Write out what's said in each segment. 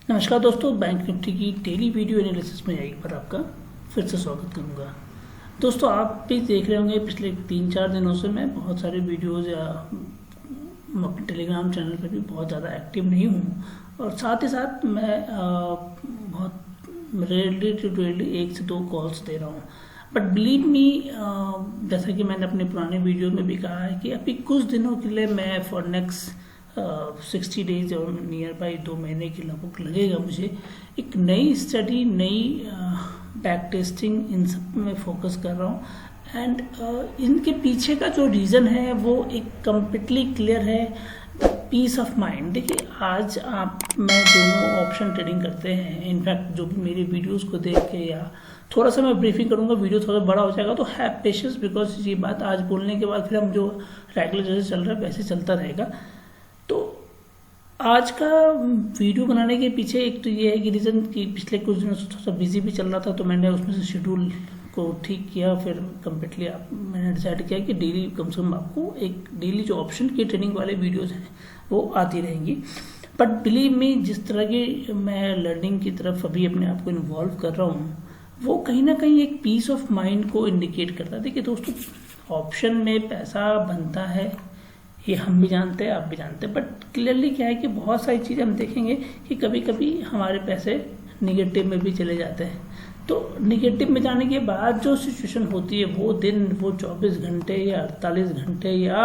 नमस्कार दोस्तों, bank Nifty की डेली वीडियो एनालिसिस में एक बार आपका फिर से स्वागत करूंगा। दोस्तों, आप भी देख रहे होंगे पिछले 3-4 दिनों से मैं बहुत सारे वीडियोस या अपने टेलीग्राम चैनल पर भी बहुत ज़्यादा एक्टिव नहीं हूँ, और साथ ही साथ मैं बहुत रेयरली टू रेयरली 1 से 2 कॉल्स दे रहा हूँ। बट बिलीव मी, जैसा कि मैंने अपने पुराने वीडियो में भी कहा है कि अभी कुछ दिनों के लिए मैं फॉर नेक्स्ट 60 डेज और नियर बाई 2 महीने के लगभग लगेगा मुझे एक नई स्टडी, नई बैक टेस्टिंग, इन सब में फोकस कर रहा हूँ। एंड इनके पीछे का जो रीज़न है वो एक कम्प्लीटली क्लियर है, पीस ऑफ माइंड। देखिए, आज मैं दोनों ऑप्शन ट्रेडिंग करते हैं। इनफैक्ट जो भी मेरे वीडियोस को देख के, या थोड़ा सा मैं ब्रीफिंग करूंगा, वीडियो थोड़ा बड़ा हो जाएगा, तो हैव पेशेंस, बिकॉज ये बात आज बोलने के बाद फिर हम जो रेगुलर जैसे चल रहा है वैसे चलता रहेगा। तो आज का वीडियो बनाने के पीछे एक तो ये है कि रीज़न कि पिछले कुछ दिनों से थोड़ा सा बिजी भी चल रहा था, तो मैंने उसमें से शेड्यूल को ठीक किया। फिर कम्प्लीटली मैंने डिसाइड किया कि डेली कम से कम आपको एक डेली जो ऑप्शन की ट्रेनिंग वाले वीडियोस हैं वो आती रहेंगी। बट बिलीव मी, जिस तरह की मैं लर्निंग की तरफ अभी अपने आप को इन्वॉल्व कर रहा हूँ, वो कहीं ना कहीं एक पीस ऑफ माइंड को इंडिकेट करता है। देखिए दोस्तों, ऑप्शन में पैसा बनता है, ये हम भी जानते हैं, आप भी जानते हैं। बट क्लियरली क्या है कि बहुत सारी चीज़ें हम देखेंगे कि कभी कभी हमारे पैसे निगेटिव में भी चले जाते हैं। तो निगेटिव में जाने के बाद जो सिचुएशन होती है, वो दिन, वो 24 घंटे या 48 घंटे या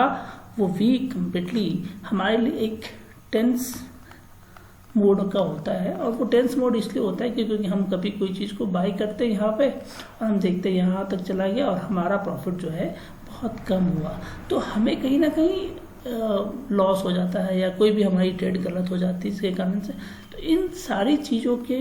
वो वीक कम्प्लीटली हमारे लिए एक टेंस मोड का होता है। और वो टेंस मोड इसलिए होता है क्योंकि हम कभी कोई चीज़ को बाई करते हैं यहाँ पे, और हम देखते हैं यहाँ तक चला गया और हमारा प्रॉफिट जो है बहुत कम हुआ, तो हमें कहीं ना कहीं लॉस हो जाता है, या कोई भी हमारी ट्रेड गलत हो जाती है इसके कारण से। तो इन सारी चीज़ों के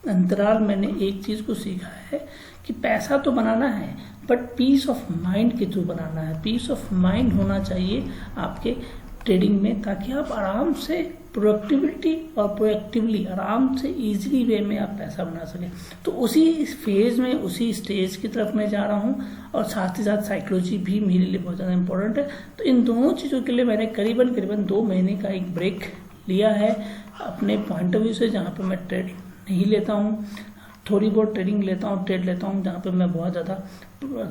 अंतराल मैंने एक चीज़ को सीखा है कि पैसा तो बनाना है, बट पीस ऑफ माइंड के थ्रू बनाना है। पीस ऑफ माइंड होना चाहिए आपके ट्रेडिंग में, ताकि आप आराम से प्रोडक्टिविटी और प्रोएक्टिवली आराम से इजीली वे में आप पैसा बना सकें। तो उसी फेज में, उसी स्टेज की तरफ मैं जा रहा हूँ, और साथ ही साथ साइकोलॉजी भी मेरे लिए बहुत ज़्यादा इंपॉर्टेंट है। तो इन दोनों चीज़ों के लिए मैंने करीबन 2 महीने का एक ब्रेक लिया है अपने पॉइंट ऑफ व्यू से, जहाँ पर मैं ट्रेड नहीं लेता हूँ। थोड़ी बहुत ट्रेड लेता हूँ जहाँ पे मैं बहुत ज़्यादा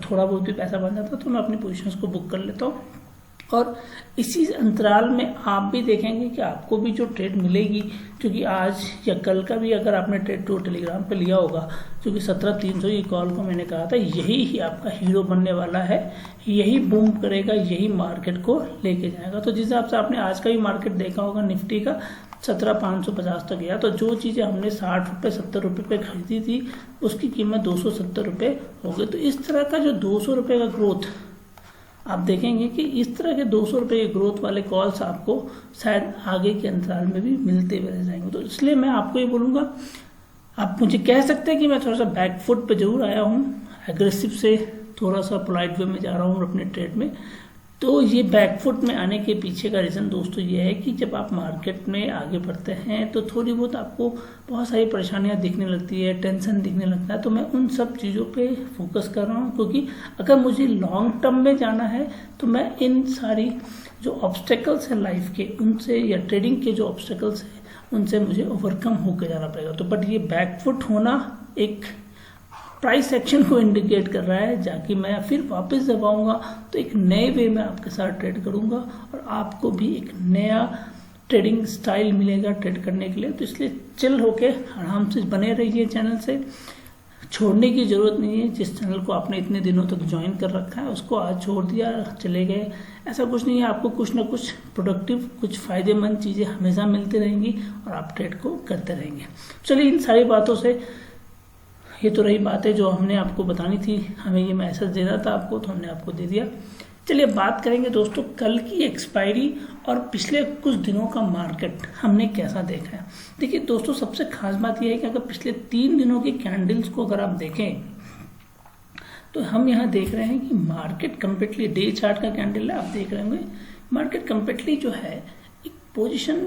थोड़ा बहुत भी पैसा बन जाता है, तो मैं अपनी पोजीशंस को बुक कर लेता हूँ। और इसी अंतराल में आप भी देखेंगे कि आपको भी जो ट्रेड मिलेगी, क्योंकि आज या कल का भी अगर आपने ट्रेड टू टेलीग्राम पे लिया होगा, क्योंकि 17,300 की कॉल को मैंने कहा था यही ही आपका हीरो बनने वाला है, यही बूम करेगा, यही मार्केट को लेके जाएगा। तो जिस हिसाब से आपने आज का भी मार्केट देखा होगा, निफ्टी का 17,550 तक गया, तो जो चीज़ें हमने 60 रुपये 70 रुपये पे खरीदी थी, उसकी कीमत 270 रुपये हो गई। तो इस तरह का जो 200 रुपये का ग्रोथ आप देखेंगे कि इस तरह के 200 रुपये के ग्रोथ वाले कॉल्स आपको शायद आगे के अंतराल में भी मिलते हुए रह जाएंगे। तो इसलिए मैं आपको ये बोलूँगा, आप मुझे कह सकते हैं कि मैं थोड़ा सा बैक फुट पे जरूर आया हूँ, एग्रेसिव से थोड़ा सा पोलाइट वे में जा रहा हूँ अपने ट्रेड में। तो ये बैकफुट में आने के पीछे का रीज़न दोस्तों ये है कि जब आप मार्केट में आगे बढ़ते हैं तो थोड़ी बहुत आपको बहुत सारी परेशानियां दिखने लगती है, टेंशन दिखने लगता है। तो मैं उन सब चीज़ों पे फोकस कर रहा हूँ, क्योंकि अगर मुझे लॉन्ग टर्म में जाना है तो मैं इन सारी जो ऑब्स्टेकल्स हैं लाइफ के, उनसे, या ट्रेडिंग के जो ऑब्स्टेकल्स हैं उनसे मुझे ओवरकम होकर जाना पड़ेगा। तो बट ये बैकफुट होना एक प्राइस एक्शन को इंडिकेट कर रहा है, जाकि मैं फिर वापस जब आऊँगा तो एक नए वे में आपके साथ ट्रेड करूँगा, और आपको भी एक नया ट्रेडिंग स्टाइल मिलेगा ट्रेड करने के लिए। तो इसलिए चिल होके आराम से बने रहिए, चैनल से छोड़ने की ज़रूरत नहीं है। जिस चैनल को आपने इतने दिनों तक ज्वाइन कर रखा है उसको आज छोड़ दिया, चले गए, ऐसा कुछ नहीं है। आपको कुछ ना कुछ प्रोडक्टिव, कुछ फ़ायदेमंद चीज़ें हमेशा मिलती रहेंगी और आप ट्रेड को करते रहेंगे। चलिए, इन सारी बातों से, ये तो रही बात है जो हमने आपको बतानी थी, हमें ये मैसेज देना था आपको, तो हमने आपको दे दिया। चलिए बात करेंगे दोस्तों कल की एक्सपायरी और पिछले कुछ दिनों का मार्केट हमने कैसा देखा है। देखिए दोस्तों, सबसे खास बात यह है कि अगर पिछले 3 दिनों की कैंडल्स को अगर आप देखें, तो हम यहाँ देख रहे हैं कि मार्केट कम्प्लीटली, डे चार्ट का कैंडल है, आप देख रहे होंगे, मार्केट कम्प्लीटली जो है एक पोजिशन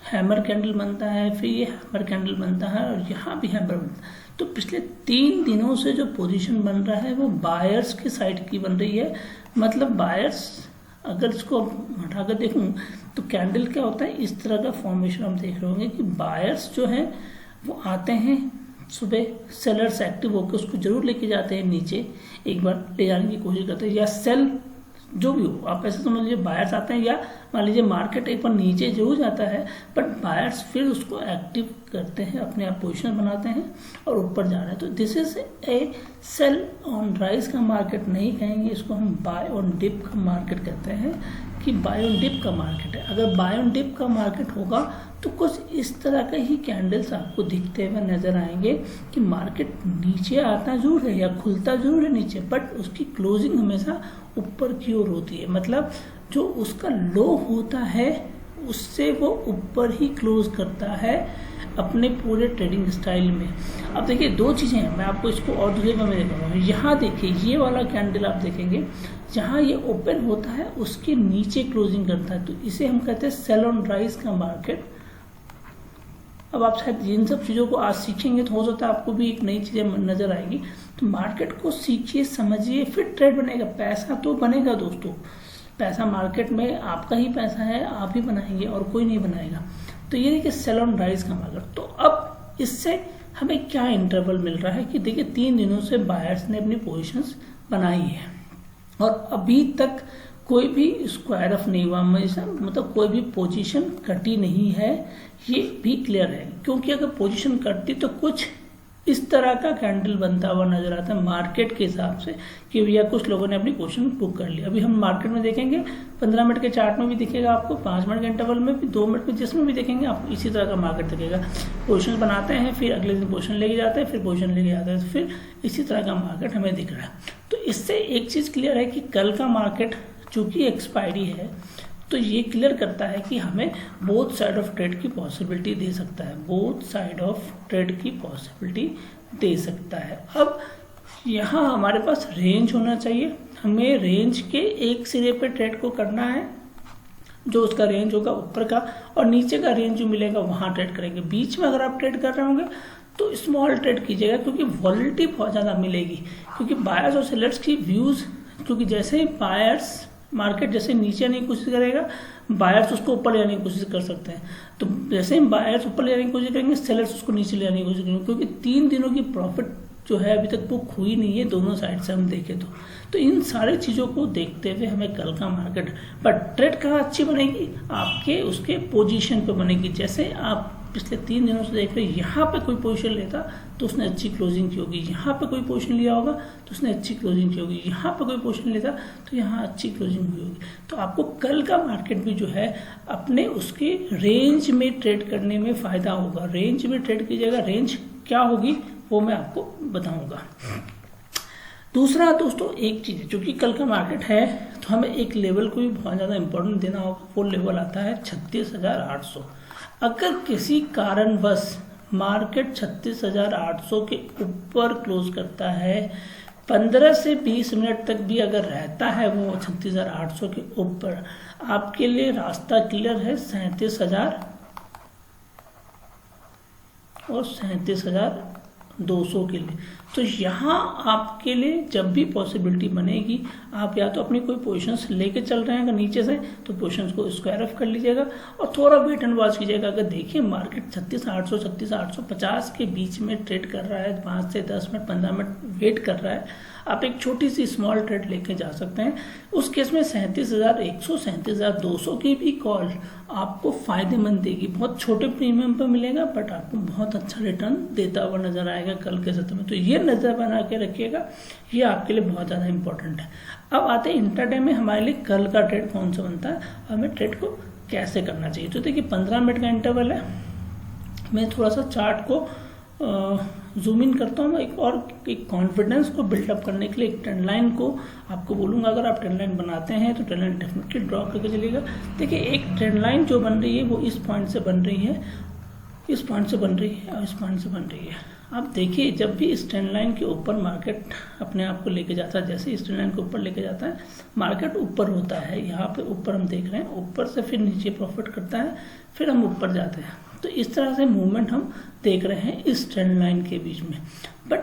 हैमर कैंडल बनता है, फिर ये हैमर कैंडल बनता है, और यहाँ भी हैमर बनता है। तो पिछले 3 दिनों से जो पोजीशन बन रहा है वो बायर्स की साइड की बन रही है। मतलब बायर्स अगर इसको हटाकर देखूं तो कैंडल क्या होता है, इस तरह का फॉर्मेशन हम देख रहे होंगे कि बायर्स जो है वो आते हैं सुबह, सेलर्स एक्टिव होकर उसको जरूर लेके जाते हैं नीचे, एक बार ले जाने की कोशिश करते हैं, या सेल जो भी हो आप ऐसे समझ लीजिए, बायर्स आते हैं, या मान लीजिए मार्केट एक बार नीचे जरूर जाता है बट बायर्स फिर उसको एक्टिव करते हैं, अपने आप पोजिशन बनाते हैं और ऊपर जा रहे हैं। तो this is a sell on rise का मार्केट नहीं कहेंगे, इसको हम बाय ऑन डिप का मार्केट कहते हैं कि बाय ऑन डिप का मार्केट है। अगर बाय ऑन डिप का मार्केट होगा तो कुछ इस तरह के ही कैंडल्स आपको दिखते हुए नजर आएंगे कि मार्केट नीचे आता जरूर है या खुलता जरूर है नीचे, बट उसकी क्लोजिंग हमेशा ऊपर की ओर होती है, मतलब जो उसका लो होता है उससे वो ऊपर ही क्लोज करता है अपने पूरे ट्रेडिंग स्टाइल में। अब देखिए दो चीजें हैं, मैं आपको इसको और दूसरे में दिखाऊंगा। यहाँ देखिए ये वाला कैंडल आप देखेंगे, जहाँ ये ओपन होता है उसके नीचे क्लोजिंग करता है, तो इसे हम कहते हैं सेल ऑन राइज का मार्केट। अब आप शायद इन सब चीज़ों को आज सीखेंगे तो हो सकता है आपको भी एक नई चीज़ें नजर आएगी। तो मार्केट को सीखिए, समझिए, फिर ट्रेड बनेगा। पैसा तो बनेगा दोस्तों, पैसा मार्केट में आपका ही पैसा है, आप ही बनाएंगे और कोई नहीं बनाएगा। तो ये देखिए सेल ऑन राइज का मार्केट। तो अब इससे हमें क्या इंटरवल मिल रहा है कि देखिए 3 दिनों से बायर्स ने अपनी पोजिशंस बनाई है और अभी तक कोई भी स्क्वायर ऑफ नहीं हुआ, मतलब कोई भी पोजीशन कटी नहीं है, ये भी क्लियर है। क्योंकि अगर पोजीशन कटती तो कुछ इस तरह का कैंडल बनता हुआ नजर आता है मार्केट के हिसाब से कि भैया कुछ लोगों ने अपनी पोजीशन बुक कर ली। अभी हम मार्केट में देखेंगे 15 मिनट के चार्ट में भी दिखेगा आपको, 5 मिनट के इंटरवल में भी, 2 मिनट में, जिसमें भी देखेंगे आपको इसी तरह का मार्केट दिखेगा। पोजीशन बनाते हैं, फिर अगले दिन पोजीशन लेके जाते हैं, फिर पोजीशन लेके जाते हैं, फिर इसी तरह का मार्केट हमें दिख रहा है। तो इससे एक चीज क्लियर है कि कल का मार्केट चूंकि एक्सपायरी है तो ये क्लियर करता है कि हमें बोथ साइड ऑफ ट्रेड की पॉसिबिलिटी दे सकता है, बोथ साइड ऑफ ट्रेड की पॉसिबिलिटी दे सकता है। अब यहाँ हमारे पास रेंज होना चाहिए, हमें रेंज के एक सिरे पे ट्रेड को करना है, जो उसका रेंज होगा ऊपर का, और नीचे का रेंज जो मिलेगा वहां ट्रेड करेंगे। बीच में अगर आप ट्रेड कर रहे होंगे तो स्मॉल ट्रेड कीजिएगा, क्योंकि वॉलिडिटी बहुत ज्यादा मिलेगी, क्योंकि बायर्स और सेलर्स की व्यूज, क्योंकि जैसे ही बायर्स मार्केट जैसे नीचे आने की कोशिश करेगा, बायर्स उसको ऊपर ले आने की कोशिश कर सकते हैं। तो जैसे ही बायर्स ऊपर ले आने की कोशिश करेंगे, सेलर्स उसको नीचे ले आने की कोशिश करेंगे, क्योंकि 3 दिनों की प्रॉफिट जो है अभी तक बुक हुई नहीं है दोनों साइड से हम देखें तो इन सारी चीजों को देखते हुए हमें कल का मार्केट, बट ट्रेड कहाँ अच्छी बनेगी, आपके उसके पोजीशन पे बनेगी। जैसे आप पिछले 3 दिनों से देख रहे हैं, यहाँ पे कोई पोजीशन लेता तो उसने अच्छी क्लोजिंग की होगी, यहाँ पे कोई पोजीशन लिया होगा तो उसने अच्छी क्लोजिंग की होगी, यहाँ पे कोई पोजीशन लेता तो यहाँ अच्छी क्लोजिंग हुई होगी। तो आपको कल का मार्केट भी जो है अपने उसके रेंज में ट्रेड करने में फायदा होगा। रेंज में ट्रेड कीजिएगा, रेंज क्या होगी वो मैं आपको बताऊंगा। दूसरा दोस्तों एक चीज, जो कि कल का मार्केट है तो हमें एक लेवल को भी बहुत ज्यादा इंपॉर्टेंट देना होगा। वो लेवल आता है 36,800। अगर किसी कारणवश मार्केट 36,800 के ऊपर क्लोज करता है, 15 से 20 मिनट तक भी अगर रहता है वो 36,800 के ऊपर, आपके लिए रास्ता क्लियर है 37,000 और 37,200 के लिए। तो यहाँ आपके लिए जब भी पॉसिबिलिटी बनेगी, आप या तो अपनी कोई पोजीशंस लेके चल रहे हैं अगर नीचे से तो पोजीशंस को स्क्वायर ऑफ कर लीजिएगा और थोड़ा वेट एंड वॉच कीजिएगा। अगर देखिए मार्केट 36,800 36,850 के बीच में ट्रेड कर रहा है, 5 से 10 मिनट 15 मिनट वेट कर रहा है, आप एक छोटी सी स्मॉल ट्रेड लेके जा सकते हैं। उस केस में 37,100 37,200 की भी कॉल आपको फायदेमंद देगी। बहुत छोटे प्रीमियम पर मिलेगा बट आपको बहुत अच्छा रिटर्न देता हुआ नजर आएगा कल के सत्र में। तो ये नजर बना के रखिएगा, ये आपके लिए बहुत ज्यादा इंपॉर्टेंट है। अब आते हैं इंट्राडे में हमारे लिए कल का ट्रेड कौन सा बनता है, हमें ट्रेड को कैसे करना चाहिए। तो देखिए 15 मिनट का इंटरवल है, मैं थोड़ा सा चार्ट को जूम इन करता हूँ एक कॉन्फिडेंस को बिल्डअप करने के लिए एक ट्रेंड लाइन को आपको बोलूंगा। अगर आप ट्रेंड लाइन बनाते हैं तो ट्रेंड लाइन डेफिनेटली ड्रॉ करके चलिएगा। देखिए एक ट्रेंड लाइन जो बन रही है वो इस पॉइंट से बन रही है, इस पॉइंट से बन रही है और इस पॉइंट से बन रही है। आप देखिए जब भी इस ट्रेंड लाइन के ऊपर मार्केट अपने आप को लेके जाता है, जैसे इस ट्रेंड लाइन के ऊपर लेके जाता है मार्केट ऊपर होता है, यहाँ पे ऊपर हम देख रहे हैं, ऊपर से फिर नीचे प्रॉफिट करता है, फिर हम ऊपर जाते हैं। तो इस तरह से मूवमेंट हम देख रहे हैं इस ट्रेंड लाइन के बीच में। बट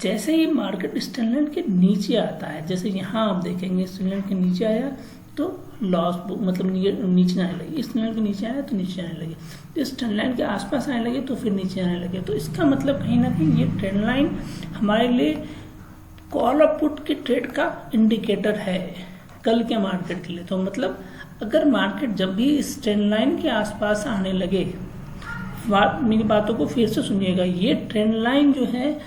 जैसे ही मार्केट इस ट्रेंड लाइन के नीचे आता है, जैसे यहाँ आप देखेंगे इस ट्रेंड लाइन के नीचे आया, तो लॉस मतलब नीचे आने लगे, इस ट्रेंड लाइन के नीचे आया तो नीचे आने लगे, इस ट्रेंड लाइन के आसपास आने लगे तो फिर नीचे आने लगे। तो इसका मतलब कहीं ना कहीं ये ट्रेंड लाइन हमारे लिए कॉल और पुट के ट्रेड का इंडिकेटर है कल के मार्केट के लिए। तो मतलब अगर मार्केट जब भी इस ट्रेंड लाइन के आसपास आने लगे, मेरी बातों को फिर से सुनिएगा, ये ट्रेंड लाइन जो है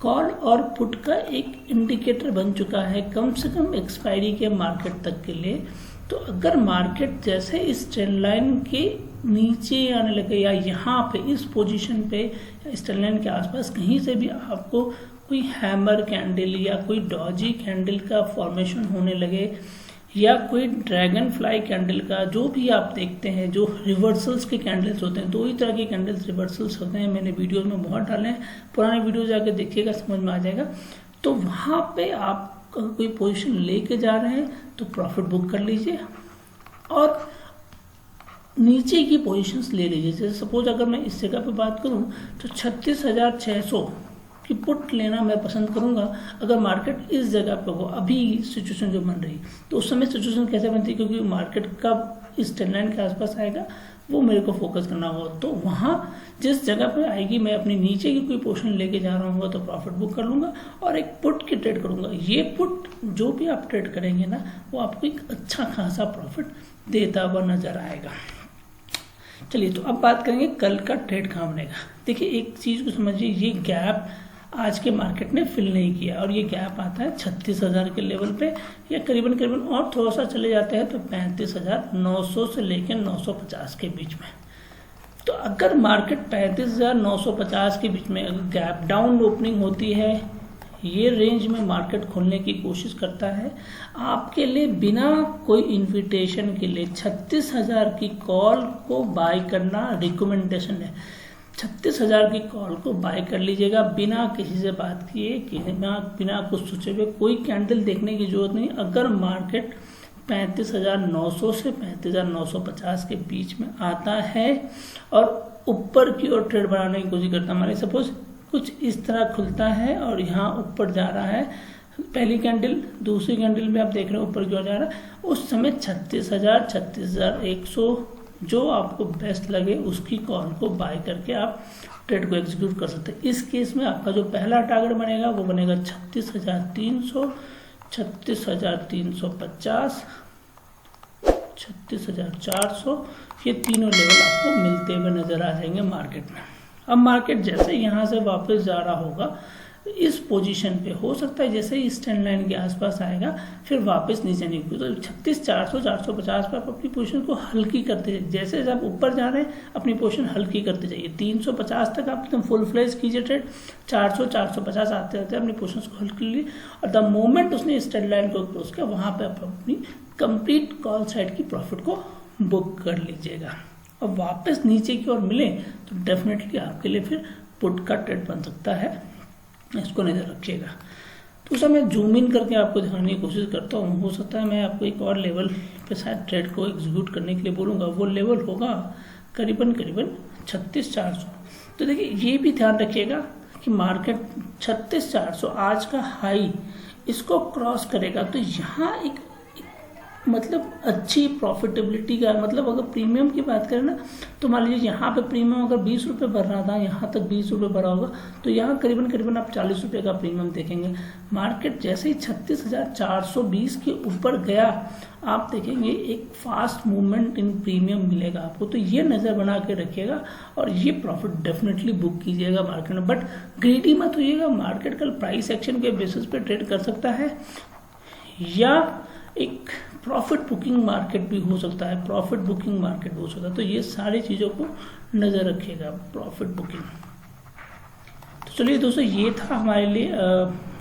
कॉल और पुट का एक इंडिकेटर बन चुका है कम से कम एक्सपायरी के मार्केट तक के लिए। तो अगर मार्केट जैसे इस ट्रेंड लाइन के नीचे आने लगे या यहाँ पे इस पोजीशन पे इस ट्रेंड लाइन के आसपास कहीं से भी आपको कोई हैमर कैंडल या कोई डॉजी कैंडल का फॉर्मेशन होने लगे या कोई ड्रैगन फ्लाई कैंडल का, जो भी आप देखते हैं, जो रिवर्सल्स के कैंडल्स होते हैं, दो ही तरह के कैंडल्स रिवर्सल्स होते हैं, मैंने वीडियो में बहुत डाले हैं, पुराने वीडियो जाके देखिएगा समझ में आ जाएगा। तो वहाँ पे आप कोई पोजीशन लेके जा रहे हैं तो प्रॉफिट बुक कर लीजिए और नीचे की पोजीशंस ले लीजिए। जैसे सपोज अगर मैं इस जगह पे बात करूं तो 36,600 की पुट लेना मैं पसंद करूंगा अगर मार्केट इस जगह पे हो। अभी सिचुएशन जो बन रही तो उस समय सिचुएशन कैसे बनती है, क्योंकि मार्केट कब इस ट्रेंड लाइन के आसपास आएगा वो मेरे को फोकस करना होगा। तो वहाँ जिस जगह पे आएगी मैं अपनी नीचे की कोई पोर्शन लेके जा रहा हूँ तो प्रॉफिट बुक कर लूंगा और एक पुट की ट्रेड करूंगा। ये पुट जो भी आप ट्रेड करेंगे ना वो आपको एक अच्छा खासा प्रॉफिट देता हुआ नजर आएगा। चलिए तो अब बात करेंगे कल का ट्रेड कहाँ बनेगा। देखिए एक चीज को समझिए, ये गैप आज के मार्केट ने फिल नहीं किया और ये गैप आता है 36,000 के लेवल पे या करीबन और थोड़ा सा चले जाते हैं तो 35,900 से लेकर 950 के बीच में। तो अगर मार्केट 35,950 के बीच में अगर गैप डाउन ओपनिंग होती है, ये रेंज में मार्केट खोलने की कोशिश करता है, आपके लिए बिना कोई इन्विटेशन के लिए 36,000 की कॉल को बाय करना रिकमेंडेशन है। 36,000 की कॉल को बाय कर लीजिएगा बिना किसी से बात किए, बिना कुछ सोचे हुए, कोई कैंडल देखने की जरूरत नहीं। अगर मार्केट 35,900 से 35,950 के बीच में आता है और ऊपर की ओर ट्रेड बनाने की कोशिश करता है, मान लीजिए सपोज कुछ इस तरह खुलता है और यहाँ ऊपर जा रहा है, पहली कैंडल दूसरी कैंडल में आप देख रहे हैं ऊपर की ओर जा रहा है, उस समय 36,000 36,100 जो आपको बेस्ट लगे उसकी कॉल को बाय करके आप ट्रेड को एग्जीक्यूट कर सकते हैं। इस केस में आपका जो पहला टारगेट बनेगा वो बनेगा 36,300, 36,350, 36,400। ये तीनों लेवल आपको मिलते हुए नजर आ जाएंगे मार्केट में। अब मार्केट जैसे यहाँ से वापस जा रहा होगा इस पोजीशन पे, हो सकता है जैसे ही ट्रेंड लाइन के आसपास आएगा फिर वापस नीचे निकले। तो 36,400 450 पे आप अपनी पोजीशन को हल्की करते जाइए। जैसे आप ऊपर जा रहे हैं अपनी पोजीशन हल्की करते जाइए। 350 तक आप एकदम फुल फ्लेज कीजिए ट्रेड, 400 450 आते आते अपनी पोजीशन को हल्की लीजिए और द मोमेंट उसने इस ट्रेंड लाइन को क्रॉस किया वहां पे आप अपनी कंप्लीट कॉल साइड की प्रॉफिट को बुक कर लीजिएगा। और वापस नीचे की ओर मिले तो डेफिनेटली आपके लिए फिर पुट का ट्रेड बन सकता है, इसको नजर रखिएगा। तो उसे मैं जूम इन करके आपको दिखाने की कोशिश करता हूँ। हो सकता है मैं आपको एक और लेवल पे शायद ट्रेड को एग्जीक्यूट करने के लिए बोलूँगा, वो लेवल होगा करीबन 36,400। तो देखिए ये भी ध्यान रखिएगा कि मार्केट 36,400 आज का हाई इसको क्रॉस करेगा तो यहाँ एक मतलब अच्छी प्रॉफिटेबिलिटी का, मतलब अगर प्रीमियम की बात करें ना तो मान लीजिए यहाँ पे प्रीमियम अगर 20 रुपये भर रहा था, यहाँ तक 20 रुपये भरा होगा तो यहाँ करीबन आप 40 रुपये का प्रीमियम देखेंगे। मार्केट जैसे ही 36,420 के ऊपर गया आप देखेंगे एक फास्ट मूवमेंट इन प्रीमियम मिलेगा आपको। तो ये नज़र बना के रखिएगा और ये प्रॉफिट डेफिनेटली बुक कीजिएगा मार्केट में। बट ग्रीडी मत होइएगा, मार्केट कल प्राइस एक्शन के बेसिस पे ट्रेड कर सकता है या एक प्रॉफिट बुकिंग मार्केट भी हो सकता है, प्रॉफिट बुकिंग मार्केट हो सकता है। तो ये सारी चीज़ों को नज़र रखिएगा, प्रॉफिट बुकिंग। तो चलिए दोस्तों ये था हमारे लिए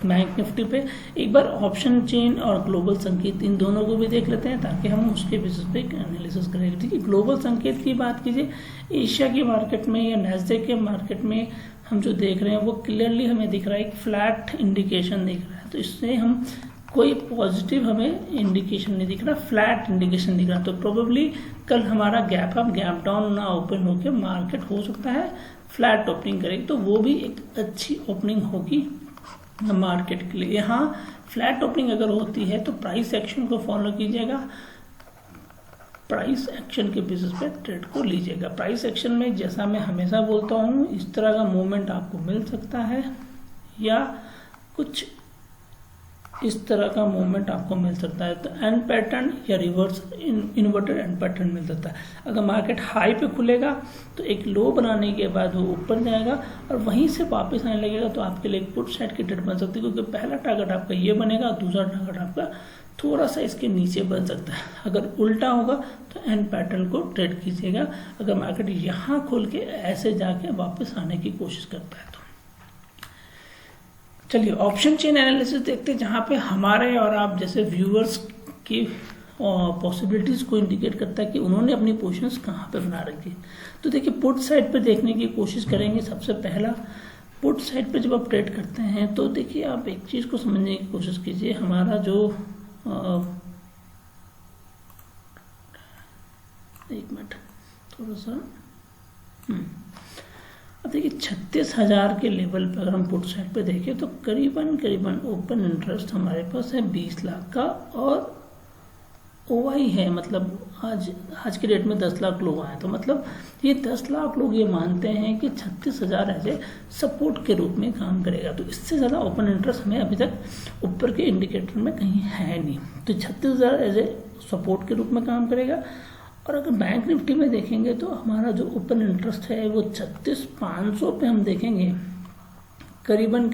बैंक निफ्टी पे। एक बार ऑप्शन चेन और ग्लोबल संकेत इन दोनों को भी देख लेते हैं ताकि हम उसके बेसिस पे एनालिसिस करेंगे। ठीक है, ग्लोबल संकेत की बात कीजिए, एशिया की मार्केट में या नैस्डैक के मार्केट में हम जो देख रहे हैं वो क्लियरली हमें दिख रहा है, एक फ्लैट इंडिकेशन दिख रहा है। तो इससे हम कोई पॉजिटिव हमें इंडिकेशन नहीं दिख रहा, फ्लैट इंडिकेशन दिख रहा। तो प्रोबेबली कल हमारा गैप अप गैप डाउन ना ओपन होकर मार्केट हो सकता है फ्लैट ओपनिंग करेगी, तो वो भी एक अच्छी ओपनिंग होगी मार्केट के लिए। यहाँ फ्लैट ओपनिंग अगर होती है तो प्राइस एक्शन को फॉलो कीजिएगा, प्राइस एक्शन के बेसिस पे ट्रेड को लीजिएगा। प्राइस एक्शन में जैसा मैं हमेशा बोलता हूँ, इस तरह का मूवमेंट आपको मिल सकता है या कुछ इस तरह का मूवमेंट आपको मिल सकता है। तो एंड पैटर्न या रिवर्स इन्वर्टेड एंड पैटर्न मिल सकता है। अगर मार्केट हाई पे खुलेगा तो एक लो बनाने के बाद वो ऊपर जाएगा और वहीं से वापस आने लगेगा, तो आपके लिए एक पुट साइड की ट्रेड बन सकती है, क्योंकि पहला टारगेट आपका ये बनेगा, दूसरा टारगेट आपका थोड़ा सा इसके नीचे बन सकता है। अगर उल्टा होगा तो एंड पैटर्न को ट्रेड कीजिएगा, अगर मार्केट यहाँ खोल के ऐसे जाके वापस आने की कोशिश करता है तो। चलिए ऑप्शन चेन एनालिसिस देखते हैं, जहाँ पे हमारे और आप जैसे व्यूअर्स की पॉसिबिलिटीज को इंडिकेट करता है कि उन्होंने अपनी पोजीशंस कहाँ पे बना रखी है। तो देखिए पुट साइड पे देखने की कोशिश करेंगे। सबसे पहला पुट साइड पे जब आप ट्रेड करते हैं तो देखिए आप एक चीज को समझने की कोशिश कीजिए। हमारा जो एक मिनट थोड़ा सा अब देखिए 36,000 के लेवल पर अगर हम पुट साइड पे देखें तो करीबन ओपन इंटरेस्ट हमारे पास है 20 लाख का, और ओआई है, मतलब आज के डेट में 10 लाख लोग आए, तो मतलब ये 10 लाख लोग ये मानते हैं कि 36,000 ऐसे सपोर्ट के रूप में काम करेगा। तो इससे ज़्यादा ओपन इंटरेस्ट हमें अभी तक ऊपर के इंडिकेटर में कहीं है नहीं, तो 36,000 ऐसे सपोर्ट के रूप में काम करेगा। और अगर बैंक निफ्टी में देखेंगे तो हमारा जो ओपन इंटरेस्ट है वो 36,500 पे हम देखेंगे करीबन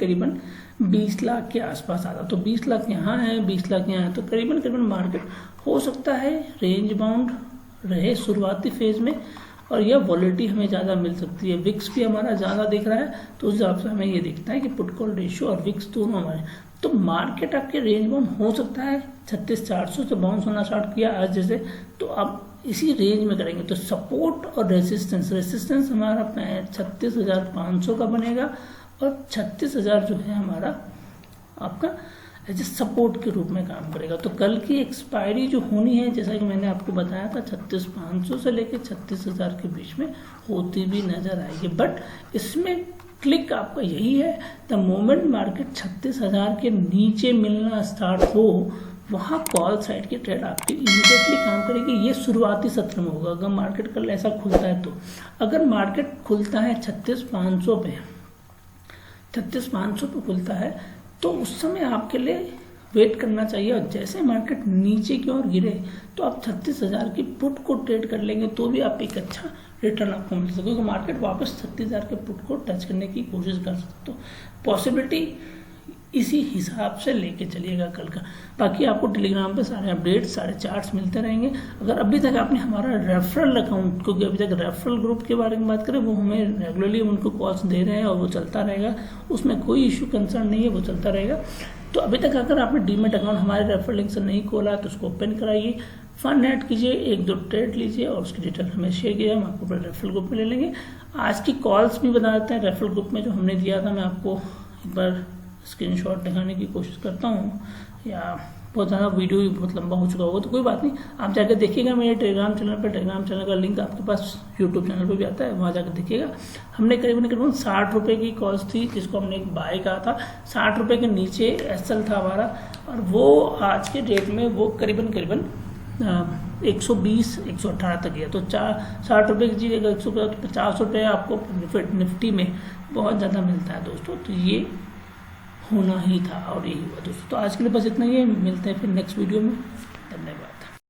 20 लाख के आसपास आता। तो 20 लाख यहाँ है, 20 लाख यहाँ है, तो करीबन मार्केट हो सकता है रेंज बाउंड रहे शुरुआती फेज में, और यह वॉलिटी हमें ज़्यादा मिल सकती है। विक्स भी हमारा ज़्यादा दिख रहा है, तो उस हिसाब से हमें ये दिखता है कि पुट कॉल रेशियो और विक्स दोनों हमारे, तो मार्केट आपके रेंज बाउंड हो सकता है। 36,400 से बाउंस होना स्टार्ट किया आज जैसे, तो आप इसी रेंज में करेंगे। तो सपोर्ट और रेसिस्टेंस हमारा 36,500 का बनेगा, और 36,000 जो है हमारा आपका एज ए सपोर्ट के रूप में काम करेगा। तो कल की एक्सपायरी जो होनी है, जैसा कि मैंने आपको बताया था, 36,500 से लेकर 36,000 के बीच में होती भी नजर आएगी। बट इसमें क्लिक आपका यही है, द मोमेंट मार्केट 36,000 के नीचे मिलना स्टार्ट हो, वहाँ कॉल साइड की ट्रेड आपकी इमीडिएटली काम करेगी। ये शुरुआती सत्र में होगा अगर मार्केट कल ऐसा खुलता है तो। अगर मार्केट खुलता है 36,500 पे, 36,500 पे खुलता है, तो उस समय आपके लिए वेट करना चाहिए, और जैसे मार्केट नीचे की ओर गिरे तो आप 36,000 की पुट को ट्रेड कर लेंगे, तो भी आप एक अच्छा रिटर्न आपको मिल सकता है, क्योंकि मार्केट वापस 36,000 के पुट को टच करने की कोशिश कर सकते हो। पॉसिबिलिटी इसी हिसाब से लेके चलिएगा कल का। बाकी आपको टेलीग्राम पे सारे अपडेट्स, सारे चार्ट्स मिलते रहेंगे। अगर अभी तक आपने हमारा रेफरल अकाउंट, क्योंकि अभी तक रेफरल ग्रुप के बारे में बात करें, वो हमें रेगुलरली उनको कॉल्स दे रहे हैं और वो चलता रहेगा, उसमें कोई इशू कंसर्न नहीं है, वो चलता रहेगा। तो अभी तक अगर आपने डीमेट अकाउंट हमारे रेफरल लिंक से नहीं खोला तो उसको ओपन कराइए, फंड ऐड कीजिए, 1-2 ट्रेड लीजिए और उसकी डिटेल हमें शेयर कीजिए, हम आपको रेफरल ग्रुप में ले लेंगे। आज की कॉल्स भी बता देते हैं। रेफरल ग्रुप में जो हमने दिया था, मैं आपको एक बार स्क्रीनशॉट दिखाने की कोशिश करता हूँ, या बहुत ज़्यादा वीडियो भी बहुत लंबा हो चुका होगा तो कोई बात नहीं, आप जाकर देखिएगा मेरे टेलीग्राम चैनल पर। टेलीग्राम चैनल का लिंक आपके पास यूट्यूब चैनल पर भी आता है, वहाँ जाकर देखिएगा। हमने करीबन 60 रुपये की कॉल्स थी, जिसको हमने एक बाय कहा था। 60 रुपये के नीचे एसएल था हमारा, और वो आज के डेट में वो करीबन 120-118 तक गया। तो 60 रुपये की चीज़ अगर 50 रुपये आपको निफ्टी में बहुत ज़्यादा मिलता है दोस्तों, तो ये होना ही था और यही हुआ दोस्तों। तो आज के लिए बस इतना ही है, मिलते हैं फिर नेक्स्ट वीडियो में।